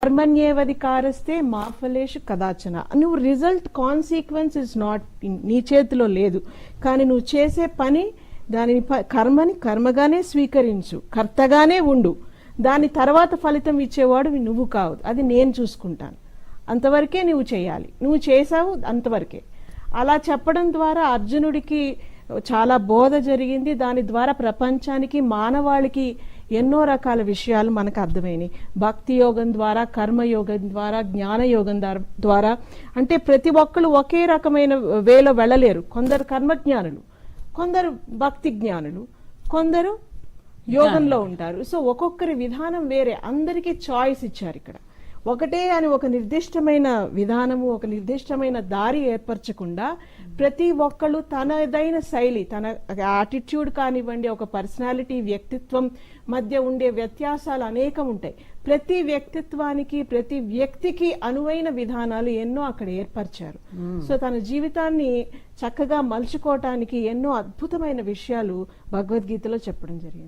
కర్మణ్యేవధికారస్తే మా ఫలేషు కదాచన. నువ్వు result consequence is not నీ చేతిలో లేదు, కానీ నువ్వు చేసే పని దానిని కర్మని కర్మగానే స్వీకరించు, కర్తగానే ఉండు. దాని తర్వాత ఫలితం ఇచ్చేవాడు నువ్వు కావు, అది నేను చూసుకుంటాను, అంతవరకే నువ్వు చేయాలి, నువ్వు చేసావు అంతవరకే. అలా చెప్పడం ద్వారా అర్జునుడికి చాలా బోధ జరిగింది. దాని ద్వారా ప్రపంచానికి మానవాళికి ఎన్నో రకాల విషయాలు మనకు అర్థమైనాయి. భక్తి యోగం ద్వారా, కర్మయోగం ద్వారా, జ్ఞానయోగం ద్వారా. అంటే ప్రతి ఒక్కరు ఒకే రకమైన వేలో వెళ్ళలేరు. కొందరు కర్మజ్ఞానులు, కొందరు భక్తి జ్ఞానులు, కొందరు యోగంలో ఉంటారు. సో ఒక్కొక్కరి విధానం వేరే, అందరికీ చాయిస్ ఇచ్చారు. ఇక్కడ ఒకటే అని ఒక నిర్దిష్టమైన విధానము, ఒక నిర్దిష్టమైన దారి ఏర్పరచకుండా ప్రతి ఒక్కళ్ళు తనదైన శైలి, తన యాటిట్యూడ్ కానివ్వండి, ఒక పర్సనాలిటీ, వ్యక్తిత్వం మధ్య ఉండే వ్యత్యాసాలు అనేకం ఉంటాయి. ప్రతి వ్యక్తిత్వానికి, ప్రతి వ్యక్తికి అనువైన విధానాలు ఎన్నో అక్కడ ఏర్పరిచారు. సో తన జీవితాన్ని చక్కగా మలుచుకోవటానికి ఎన్నో అద్భుతమైన విషయాలు భగవద్గీతలో చెప్పడం జరిగింది.